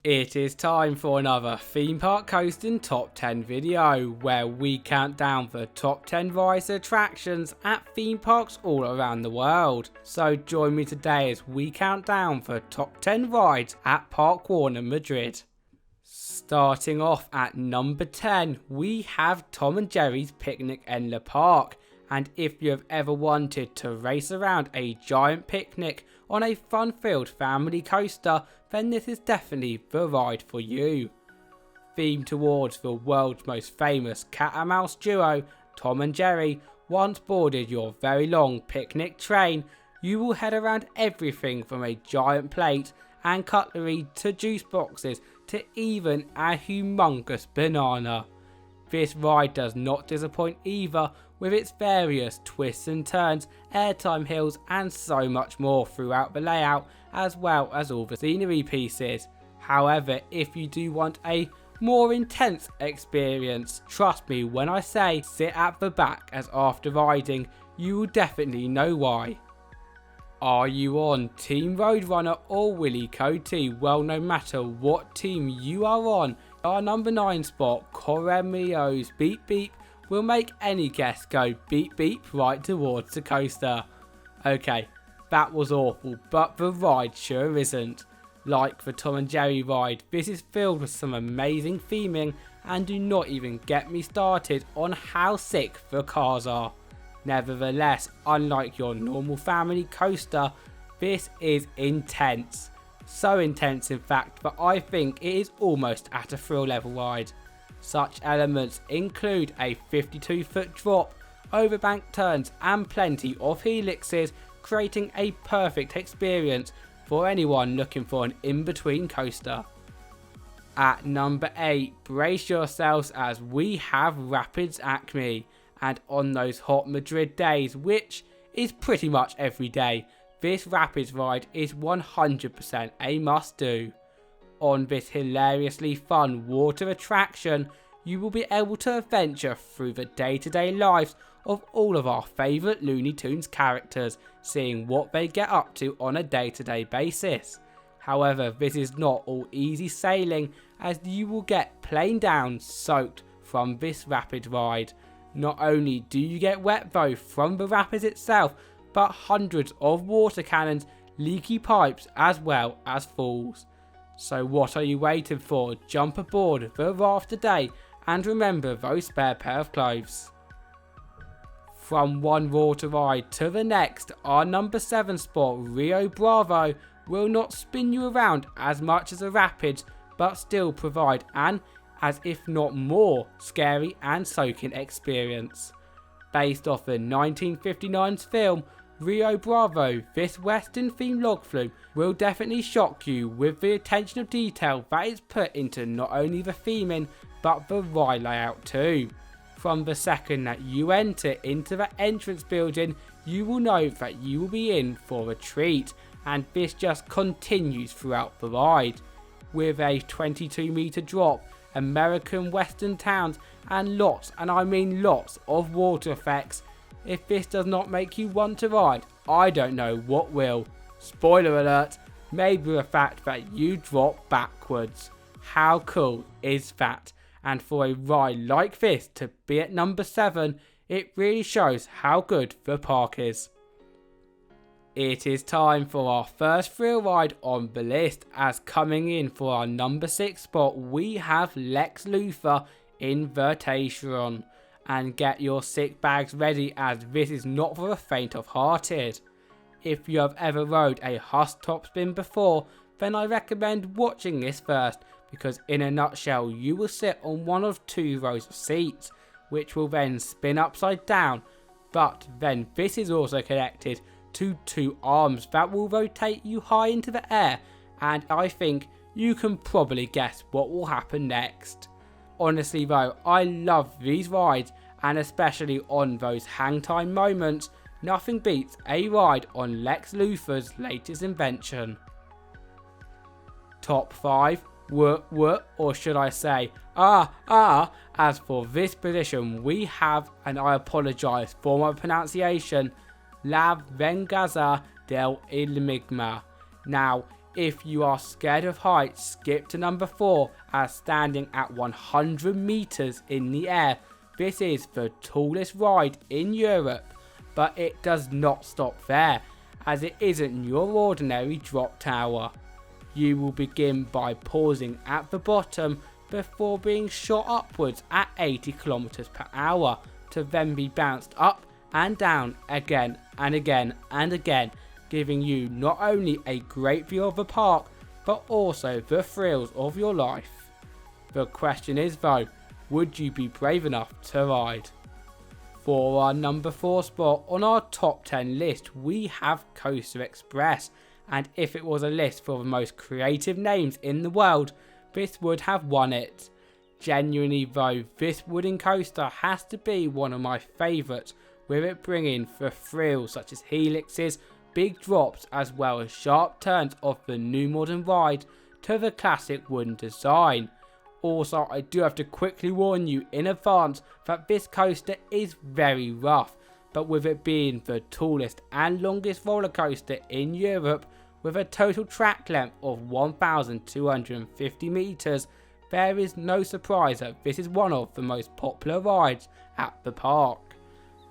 It is time for another theme park coasting top 10 video where we count down the top 10 rides and attractions at theme parks all around the world. So join me today as we count down the top 10 rides at Parque Warner Madrid. Starting off at number 10, we have Tom and Jerry's Picnic in the Park. And if you have ever wanted to race around a giant picnic on a fun-filled family coaster, then this is definitely the ride for you. Themed towards the world's most famous cat and mouse duo, Tom and Jerry, once boarded your very long picnic train, you will head around everything from a giant plate and cutlery to juice boxes to even a humongous banana. This ride does not disappoint either, with its various twists and turns, airtime hills and so much more throughout the layout, as well as all the scenery pieces. However, if you do want a more intense experience, trust me when I say sit at the back, as after riding you will definitely know why. Are you on Team Roadrunner or Willy Coyote? Well, no matter what team you are on, our number 9 spot, Correcaminos Bip Bip, will make any guest go beep beep right towards the coaster. Okay, that was awful, but the ride sure isn't. Like the Tom and Jerry ride, this is filled with some amazing theming, and do not even get me started on how sick the cars are. Nevertheless, unlike your normal family coaster, this is intense. So intense in fact that I think it is almost at a thrill level ride. Such elements include a 52-foot drop, overbank turns and plenty of helixes, creating a perfect experience for anyone looking for an in-between coaster. At number 8, brace yourselves as we have Rápidos ACME, and on those hot Madrid days, which is pretty much every day, this Rapids ride is 100% a must do. On this hilariously fun water attraction, you will be able to venture through the day-to-day lives of all of our favourite Looney Tunes characters, seeing what they get up to on a day-to-day basis. However, this is not all easy sailing, as you will get plain down soaked from this rapid ride. Not only do you get wet though from the rapids itself, but hundreds of water cannons, leaky pipes as well as falls. So what are you waiting for? Jump aboard the raft today and remember those spare pair of clothes. From one water ride to the next, our number 7 spot, Río Bravo, will not spin you around as much as the rapids, but still provide an, as if not more, scary and soaking experience. Based off the 1959's film Río Bravo, this western themed log flume will definitely shock you with the attention of detail that is put into not only the theming but the ride layout too. From the second that you enter into the entrance building, you will know that you will be in for a treat, and this just continues throughout the ride. With a 22-meter drop, American western towns and lots, and I mean lots, of water effects. If this does not make you want to ride, I don't know what will. Spoiler alert, maybe the fact that you drop backwards. How cool is that? And for a ride like this to be at number 7, it really shows how good the park is. It is time for our first thrill ride on the list, as coming in for our number 6 spot we have Lex Luthor Invertatron. And get your sick bags ready, as this is not for the faint of hearted. If you have ever rode a Huss top spin before, then I recommend watching this first, because in a nutshell you will sit on one of 2 rows of seats, which will then spin upside down, but then this is also connected to 2 arms that will rotate you high into the air, and I think you can probably guess what will happen next. Honestly though, I love these rides, and especially on those hang time moments, nothing beats a ride on Lex Luthor's latest invention. Top 5, or should I say, as for this position we have, and I apologise for my pronunciation, La Venganza del Enigma. Now, If you are scared of heights, skip to number 4, as standing at 100 meters in the air, this is the tallest ride in Europe. But it does not stop there, as it isn't your ordinary drop tower. You will begin by pausing at the bottom before being shot upwards at 80 km per hour to then be bounced up and down again and again and again, giving you not only a great view of the park but also the thrills of your life. The question is though, would you be brave enough to ride? For our number 4 spot on our top 10 list, we have Coaster Express, and if it was a list for the most creative names in the world, this would have won it. Genuinely though, this wooden coaster has to be one of my favourites, with it bringing the thrills such as helixes, big drops as well as sharp turns of the new modern ride to the classic wooden design. Also, I do have to quickly warn you in advance that this coaster is very rough, but with it being the tallest and longest roller coaster in Europe with a total track length of 1,250 meters, there is no surprise that this is one of the most popular rides at the park.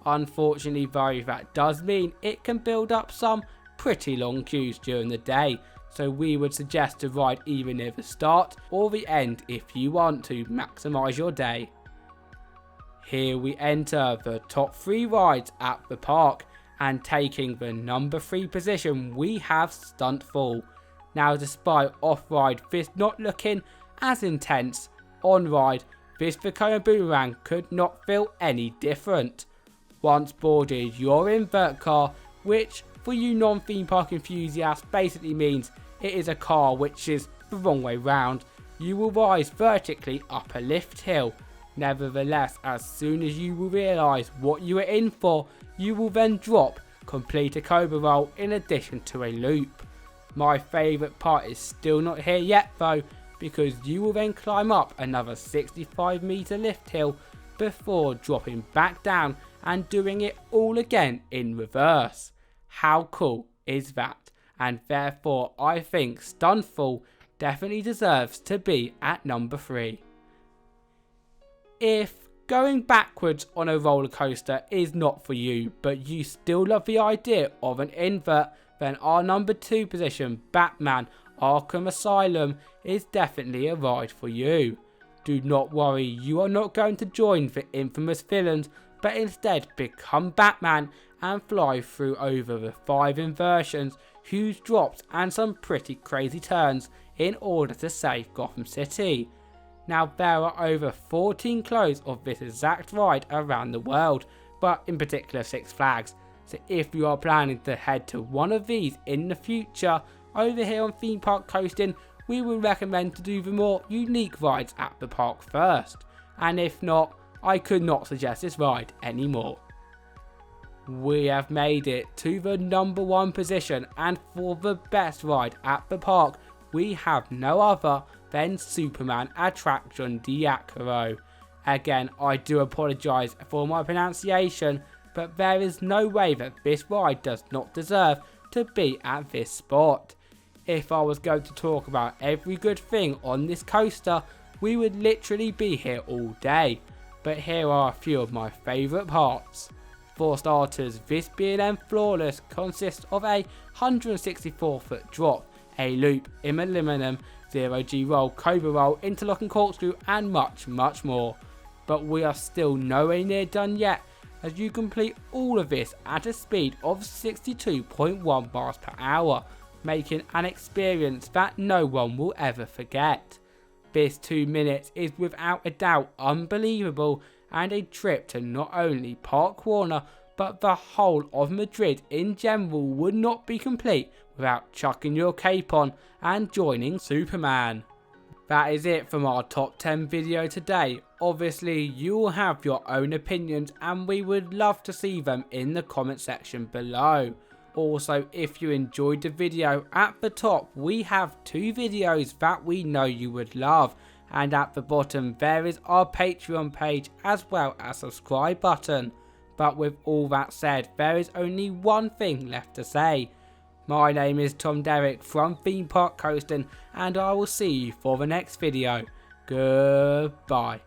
Unfortunately though, that does mean it can build up some pretty long queues during the day, so we would suggest to ride either near the start or the end if you want to maximise your day. Here we enter the top 3 rides at the park, and taking the number 3 position we have Stunt Fall. Now despite off-ride this not looking as intense, on-ride this Vekoma boomerang could not feel any different. Once boarded, your invert car, which for you non-theme park enthusiasts basically means it is a car which is the wrong way round, you will rise vertically up a lift hill. Nevertheless, as soon as you will realise what you are in for, you will then drop, complete a cobra roll in addition to a loop. My favourite part is still not here yet though, because you will then climb up another 65 meter lift hill before dropping back down and doing it all again in reverse. How cool is that? And therefore I think Stunt Fall definitely deserves to be at number 3. If going backwards on a roller coaster is not for you, but you still love the idea of an invert, then our number 2 position, Batman Arkham Asylum, is definitely a ride for you. Do not worry, you are not going to join the infamous villains, but instead become Batman and fly through over the 5 inversions, huge drops and some pretty crazy turns in order to save Gotham City. Now there are over 14 clones of this exact ride around the world, but in particular 6 Flags, so if you are planning to head to one of these in the future, over here on Theme Park Coastin, we would recommend to do the more unique rides at the park first, and if not, I could not suggest this ride anymore. We have made it to the number 1 position, and for the best ride at the park, we have no other than Superman Atracción de Acero. Again, I do apologise for my pronunciation, but there is no way that this ride does not deserve to be at this spot. If I was going to talk about every good thing on this coaster, we would literally be here all day, but here are a few of my favourite parts. For starters, this B&M Flawless consists of a 164 foot drop, a loop, aluminum, 0G roll, cobra roll, interlocking corkscrew and much more. But we are still nowhere near done yet, as you complete all of this at a speed of 62.1 miles per hour, making an experience that no one will ever forget. This 2 minutes is without a doubt unbelievable, and a trip to not only Parque Warner but the whole of Madrid in general would not be complete without chucking your cape on and joining Superman. That is it from our top 10 video today. Obviously you will have your own opinions and we would love to see them in the comment section below. Also, if you enjoyed the video, at the top we have 2 videos that we know you would love, and at the bottom there is our Patreon page as well as subscribe button. But with all that said, there is only one thing left to say. My name is Tom Derrick from Theme Park Coastin, and I will see you for the next video. Goodbye.